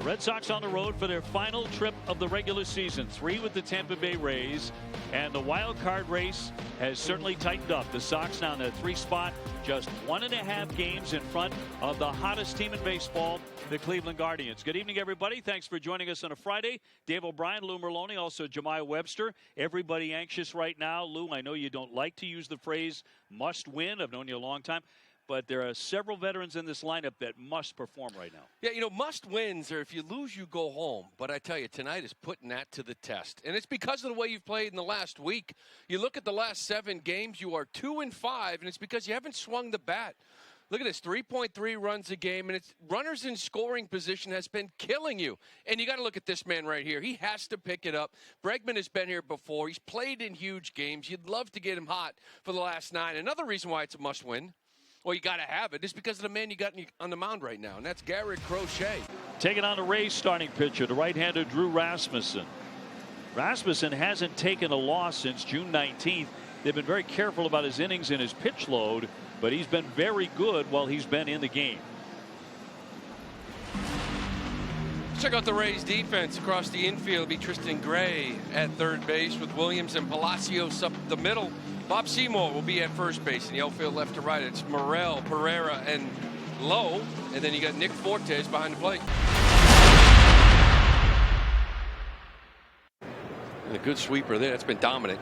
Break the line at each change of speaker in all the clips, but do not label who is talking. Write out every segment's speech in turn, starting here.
Red Sox on the road for their final trip of the regular season. 3 with the Tampa Bay Rays. And the wild card race has certainly tightened up. The Sox now in the 3 spot, just 1.5 games in front of the hottest team in baseball, the Cleveland Guardians. Good evening, everybody. Thanks for joining us on a Friday. Dave O'Brien, Lou Merlone, also Jemiah Webster. Everybody anxious right now. Lou, I know you don't like to use the phrase must win. I've known you a long time. But there are several veterans in this lineup that must perform right now.
Yeah, you know, must wins are if you lose, you go home. But I tell you, tonight is putting that to the test. And it's because of the way you've played in the last week. You look at the last 7 games, you are 2-5, and it's because you haven't swung the bat. Look at this, 3.3 runs a game, and it's runners in scoring position has been killing you. And you got to look at this man right here. He has to pick it up. Bregman has been here before. He's played in huge games. You'd love to get him hot for the last 9. Another reason why it's a must-win. Well, you got to have it. It's because of the man you got on the mound right now, and that's Garrett Crochet.
Taking on the Rays starting pitcher, the right-hander Drew Rasmussen. Rasmussen hasn't taken a loss since June 19th. They've been very careful about his innings and his pitch load, but he's been very good while he's been in the game.
Check out the Rays defense across the infield. It'll be Tristan Gray at third base with Williams and Palacios up the middle. Bob Seymour will be at first base in the outfield left to right. It's Morel, Pereira, and Lowe. And then you got Nick Fortes behind the plate. And a good sweeper there. That's been dominant.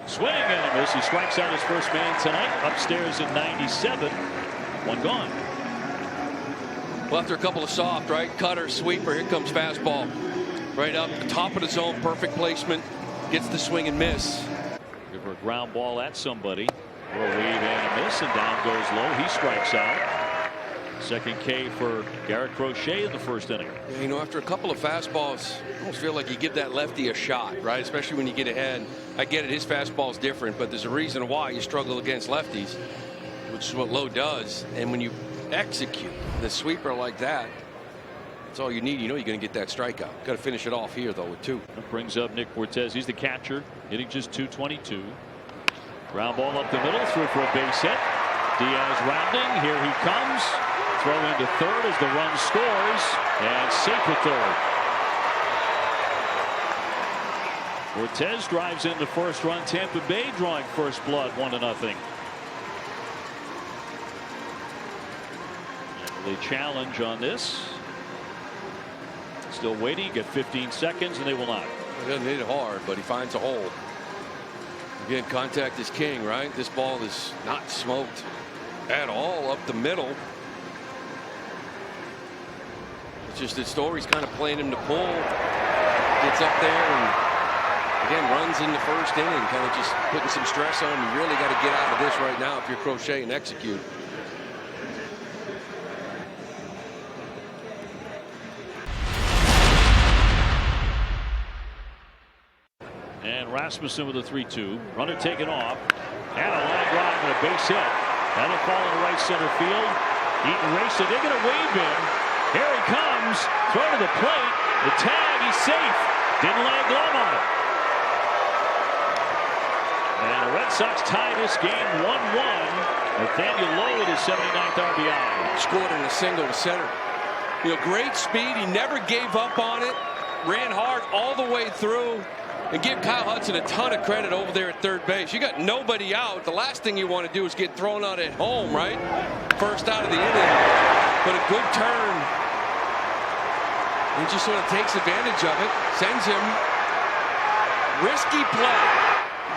Swinging and a miss. He strikes out his first man tonight. Upstairs in 97. 1 gone.
Well, after a couple of soft, right? Cutter, sweeper. Here comes fastball. Right up the top of the zone. Perfect placement. Gets the swing and miss.
Give her a ground ball at somebody. For a weave and a miss, and down goes Lowe. He strikes out. Second K for Garrett Crochet in the first inning.
Yeah, you know, after a couple of fastballs, I almost feel like you give that lefty a shot, right? Especially when you get ahead. I get it, his fastball's different, but there's a reason why you struggle against lefties, which is what Lowe does. And when you execute the sweeper like that, that's all you need. You know you're going to get that strikeout. Got to finish it off here, though, with 2.
That brings up Nick Fortes. He's the catcher, hitting just .222. Ground ball up the middle, through for a base hit. Diaz rounding. Here he comes. Throw into third as the run scores, and safe at third. Fortes drives in the first run. Tampa Bay drawing first blood, 1-0. The challenge on this. Still waiting. Get 15 seconds, and they will not.
He doesn't hit it hard, but he finds a hole. Again, contact is king, right? This ball is not smoked at all up the middle. It's just that Story's kind of playing him to pull. Gets up there and, again, runs in the first inning, kind of just putting some stress on him. You really got to get out of this right now if you're Crochet and execute.
And Rasmussen with a 3-2. Runner taken off. And a line drive and a base hit. That'll fall in right center field. Eaton racing. They're going to wave him. Here he comes. Throw to the plate. The tag. He's safe. Didn't lay a glove on it. And the Red Sox tie this game 1-1. Nathaniel Lowe at his 79th RBI.
Scored in a single to center. You know, great speed. He never gave up on it. Ran hard all the way through. And give Kyle Hudson a ton of credit over there at third base. You got nobody out. The last thing you want to do is get thrown out at home, right? First out of the inning. But a good turn. He just sort of takes advantage of it. Sends him. Risky play.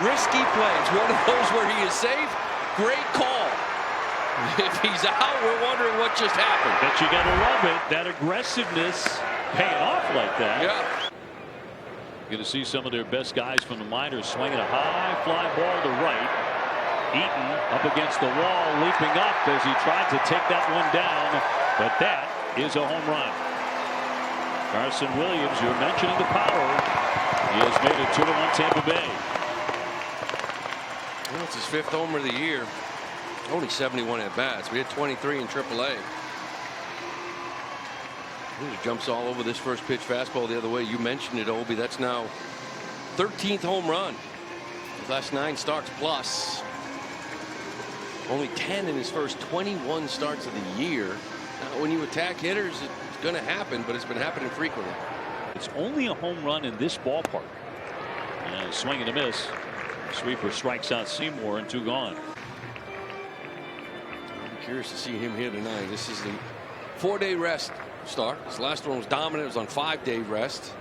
Risky play. It's one of those where he is safe. Great call. If he's out, we're wondering what just happened.
But you got to love it. That aggressiveness paying off like that.
Yeah.
Going to see some of their best guys from the minors swinging a high fly ball to right. Eaton up against the wall, leaping up as he tried to take that one down, but that is a home run. Carson Williams, you're mentioning the power. He has made it 2-1 Tampa Bay.
Well, it's his 5th homer of the year. Only 71 at bats. We had 23 in AAA. He jumps all over this first pitch fastball the other way. You mentioned it, Obi. That's now 13th home run. His last 9 starts plus. Only 10 in his first 21 starts of the year. Now, when you attack hitters, it's going to happen, but it's been happening frequently.
It's only a home run in this ballpark. And swing and a miss. Sweeper strikes out Seymour, and 2 gone.
I'm curious to see him here tonight. This is the 4-day rest start. His last one was dominant. It was on 5-day rest.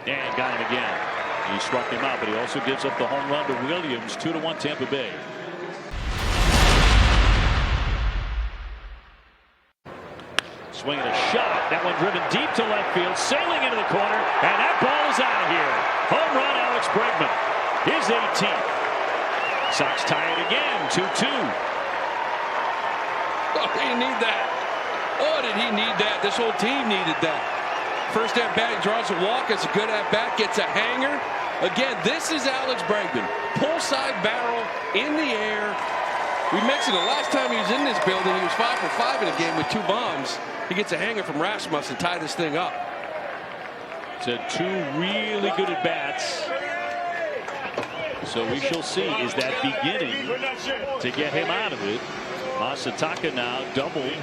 And got him again. He struck him out, but he also gives up the home run to Williams. 2-1 Tampa Bay. Swinging a shot. That one driven deep to left field, sailing into the corner, and that ball is out of here. Home run, Alex Bregman. His 18th. Sox tie it again, 2-2.
Oh, he need that. Oh, did he need that? This whole team needed that. First at bat, he draws a walk. It's a good at bat, gets a hanger. Again, this is Alex Bregman. Pull side barrel in the air. We mentioned the last time he was in this building, he was 5 for 5 in a game with 2 bombs. He gets a hanger from Rasmussen, tie this thing up.
It's had 2 really good at bats. So we shall see. Is that beginning to get him out of it? Masataka now doubled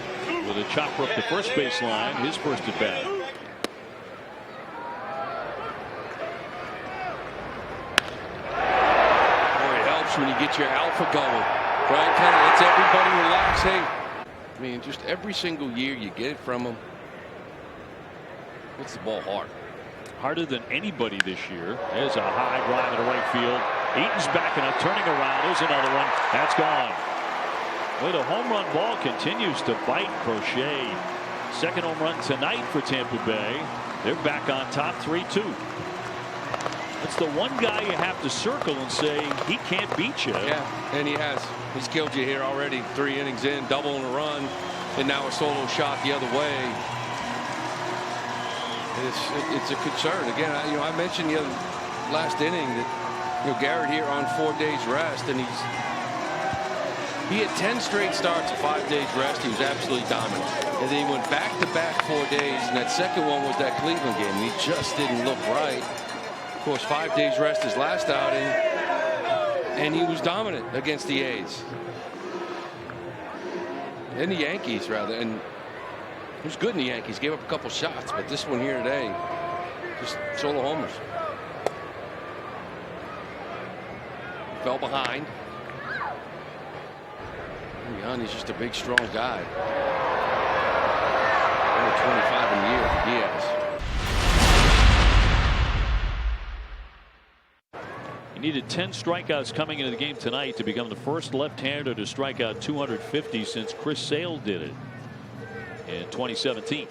with a chopper up the first base line. His first at bat.
Boy, it helps when you get your alpha going. Right, kind of lets everybody relax. Hey, I mean, just every single year you get it from him. Hits the ball hard.
Harder than anybody this year. There's a high drive to right field. Eaton's backing up, turning around. There's another one. That's gone. Well, the home run ball continues to bite Crochet. Second home run tonight for Tampa Bay. They're back on top 3-2. It's the one guy you have to circle and say he can't beat you.
Yeah, and he has. He's killed you here already. 3 innings in, double and a run, and now a solo shot the other way. It's a concern. Again, I mentioned the last inning that Garrett here on 4 days rest, and he had 10 straight starts at 5 days rest. He was absolutely dominant, and then he went back-to-back 4 days, and that second one was that Cleveland game, and he just didn't look right. Of course, 5 days rest his last outing, and he was dominant against the A's and the Yankees, rather. And he was good in the Yankees. Gave up a couple shots, but this one here today, just solo homers. Fell behind. Yanni's just a big, strong guy. Only 25 in a year for Diaz.
He needed 10 strikeouts coming into the game tonight to become the first left-hander to strike out 250 since Chris Sale did it in 2017.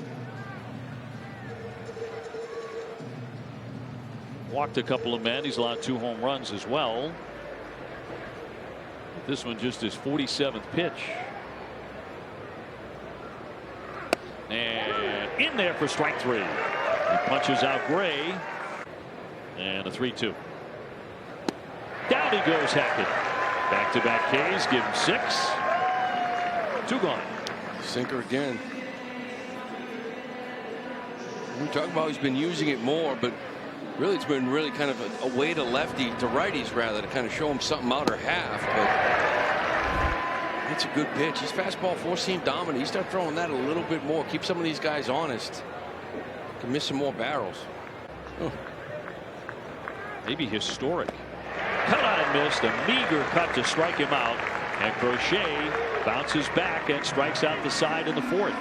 Walked a couple of men. He's allowed 2 home runs as well. This one just his 47th pitch. And in there for strike 3. He punches out Gray. And a 3-2. Down he goes, Hackett. Back-to-back Ks, give him 6. 2 gone.
Sinker again. We talk about he's been using it more, but really it's been really kind of a way to lefty, to righties rather, to kind of show him something out or half. But it's a good pitch. His fastball 4-seam dominant. He start throwing that a little bit more. Keep some of these guys honest. Can miss some more barrels. Oh.
Maybe historic. Cut on and missed. A meager cut to strike him out. And Crochet bounces back and strikes out the side in the 4th.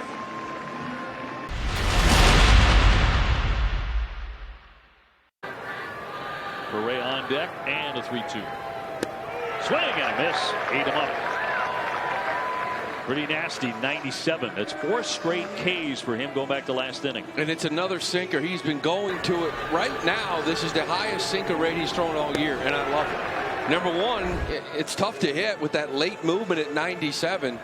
Correa on deck and a 3-2. Swing and a miss. Ate him up. Pretty nasty. 97. That's 4 straight Ks for him going back to last inning.
And it's another sinker. He's been going to it right now. This is the highest sinker rate he's thrown all year, and I love it. Number one, it's tough to hit with that late movement at 97.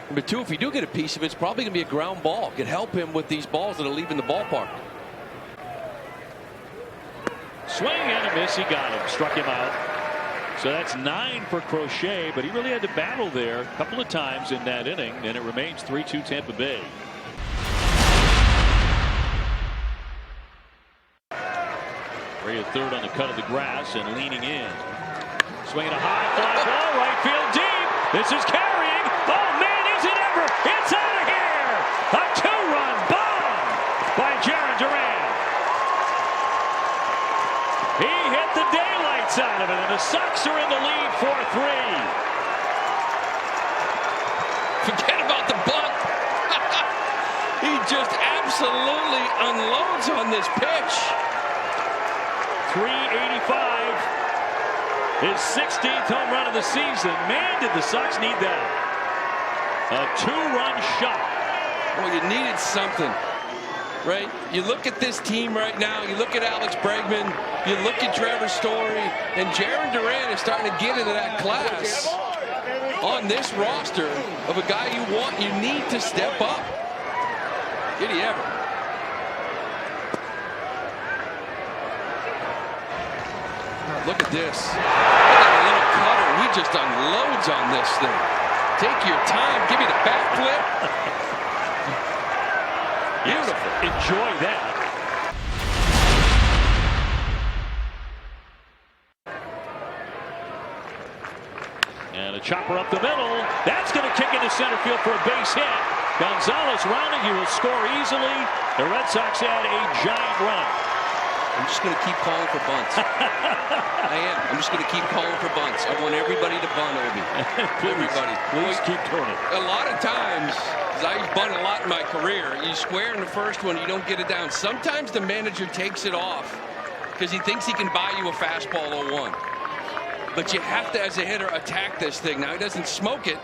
Number two, if you do get a piece of it, it's probably going to be a ground ball. It could help him with these balls that are leaving the ballpark.
Swing and a miss. He got him. Struck him out. So that's 9 for Crochet, but he really had to battle there a couple of times in that inning, and it remains 3-2 Tampa Bay. Ray at third on the cut of the grass and leaning in. Swinging a high fly ball, right field deep. This is carrying. Oh man, is it ever? It's out of here. 7, and the Sox are in the lead 4-3.
Forget about the bunt. He just absolutely unloads on this pitch.
385. His 16th home run of the season. Man, did the Sox need that. A 2-run shot.
Well, you needed something, right? You look at this team right now. You look at Alex Bregman. You look at Trevor Story. And Jarren Duran is starting to get into that class on this roster of a guy you need to step up. Did he ever? Look at this. Look at a little cutter. He just unloads on this thing. Take your time. Give me the backflip. Beautiful.
Enjoy that. And a chopper up the middle. That's going to kick into center field for a base hit. Gonzalez rounding. He will score easily. The Red Sox add a giant run.
I'm just going to keep calling for bunts. I am. I'm just going to keep calling for bunts. I want everybody to bunt, Obi. Everybody.
Please keep doing it.
A lot of times, because I've bunted a lot in my career, you square in the first one, you don't get it down. Sometimes the manager takes it off because he thinks he can buy you a fastball 0-1. But you have to, as a hitter, attack this thing. Now, he doesn't smoke it,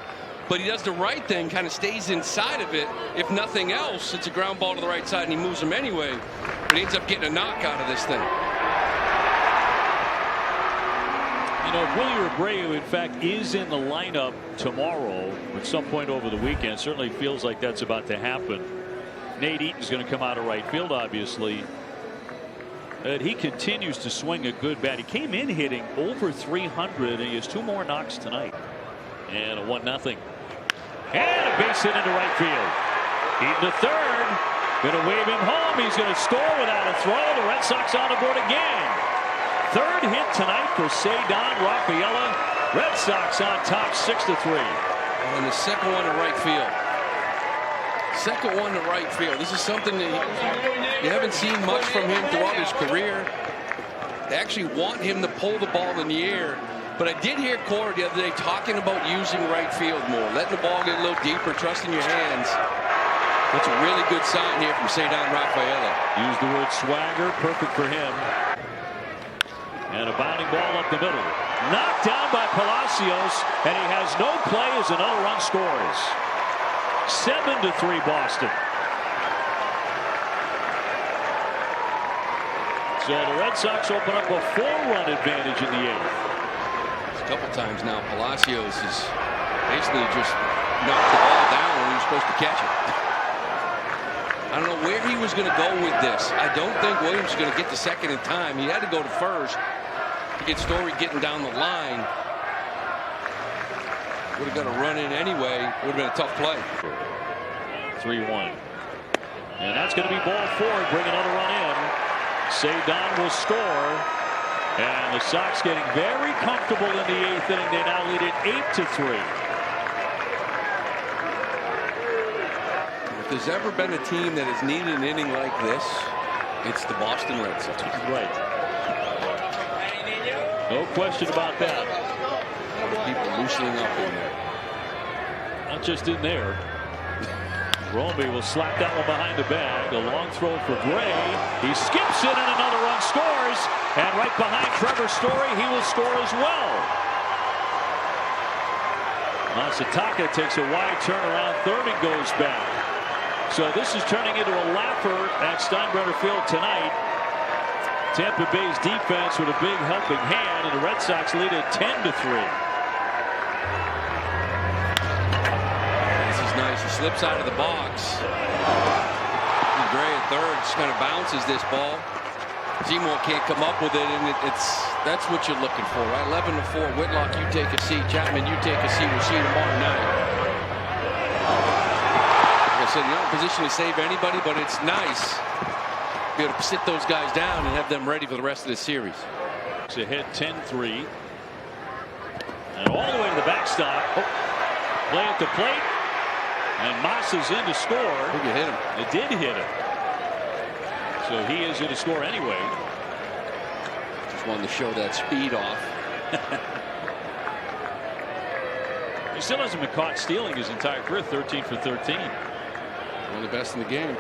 but he does the right thing, kind of stays inside of it. If nothing else, it's a ground ball to the right side, and he moves him anyway. But he ends up getting a knock out of this thing.
You know, if Willie Abreu, in fact, is in the lineup tomorrow at some point over the weekend, certainly feels like that's about to happen. Nate Eaton's going to come out of right field, obviously. But he continues to swing a good bat. He came in hitting over 300, and he has 2 more knocks tonight. And a 1-0. And a base hit into right field. Eaton to third. Going to wave him home. He's going to score without a throw. The Red Sox on the board again. Third hit tonight for Cedar Rafaela. Red Sox on top 6-3.
And the second one to right field. Second one to right field. This is something that you haven't seen much from him throughout his career. They actually want him to pull the ball in the air. But I did hear Cora the other day talking about using right field more, letting the ball get a little deeper, trusting your hands. That's a really good sign here from Cedar Rafaela.
Use the word swagger, perfect for him. And a bounding ball up the middle. Knocked down by Palacios, and he has no play as another run scores. 7-3 Boston. So the Red Sox open up a 4-run advantage in the 8th.
A couple times now, Palacios has basically just knocked the ball down when he was supposed to catch it. I don't know where he was going to go with this. I don't think Williams is going to get to second in time. He had to go to first to get Story getting down the line. Would have got a run in anyway. Would have been a tough play.
3-1. And that's going to be ball 4. Bring another run in. Cedar will score. And the Sox getting very comfortable in the 8th inning. They now lead it 8-3.
If there's ever been a team that has needed an inning like this, it's the Boston Red Sox.
Right. No question about that.
People loosening up in there.
Not just in there. Romby will slap that one behind the bag. A long throw for Gray. He skips it and another run scores. And right behind Trevor Story, he will score as well. Masataka takes a wide turnaround third and goes back. So this is turning into a laugher at Steinbrenner Field tonight. Tampa Bay's defense with a big helping hand, and the Red Sox lead it 10-3.
This is nice. He slips out of the box. Gray at third just kind of bounces this ball. Seymour can't come up with it, and that's what you're looking for, right? 11-4. Whitlock, you take a seat. Chapman, you take a seat. We'll see you tomorrow night. Like I said, you're not in a position to save anybody, but it's nice to be able to sit those guys down and have them ready for the rest of the series.
It's ahead 10-3. And all the way to the backstop. Play at the plate. And Massa's in to score.
I think it hit him.
It did hit him. So he is in to score anyway.
Just wanted to show that speed off.
He still hasn't been caught stealing his entire career. 13 for 13.
One of the best in the game.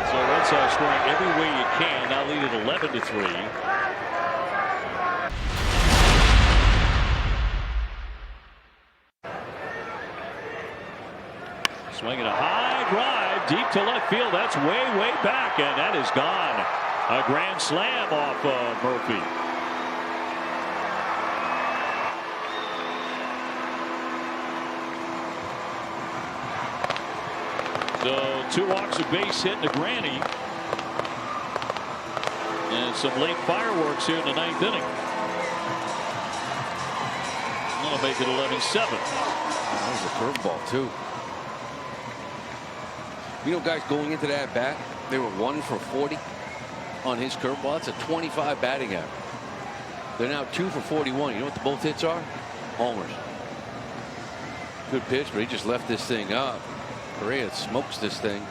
So Red Sox scoring every way you can. Now lead at 11-3. Swinging a high drive deep to left field. That's way back, and that is gone. A grand slam off of Murphy. So 2 walks, a base hit, and a granny. And some late fireworks here in the 9th inning. That'll make it 11-7.
That was a curveball too. You know, guys, going into that bat, they were 1 for 40 on his curveball. That's a 25 batting average. They're now 2 for 41. You know what the both hits are? Homers. Good pitch, but he just left this thing up. Correa smokes this thing.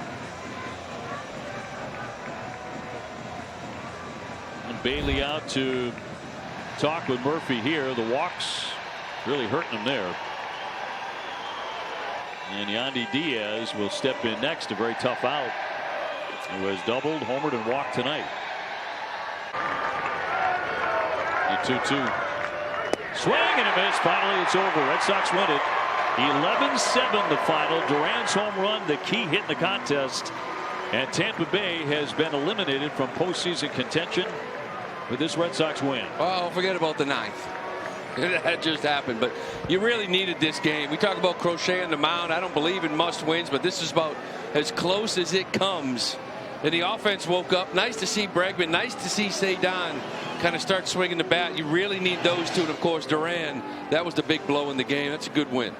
And Bailey out to talk with Murphy here. The walks really hurting him there. And Yandy Diaz will step in next. A very tough out. Who has doubled, homered, and walked tonight. The 2-2. Swing and a miss. Finally, it's over. Red Sox win it. 11-7 the final. Duran's home run, the key hit in the contest. And Tampa Bay has been eliminated from postseason contention with this Red Sox win.
Oh, forget about the 9th. That just happened, but you really needed this game. We talk about Crochet on the mound. I don't believe in must wins, but this is about as close as it comes. And the offense woke up. Nice to see Bregman. Nice to see Cedon kind of start swinging the bat. You really need those two. And, of course, Duran. That was the big blow in the game. That's a good win.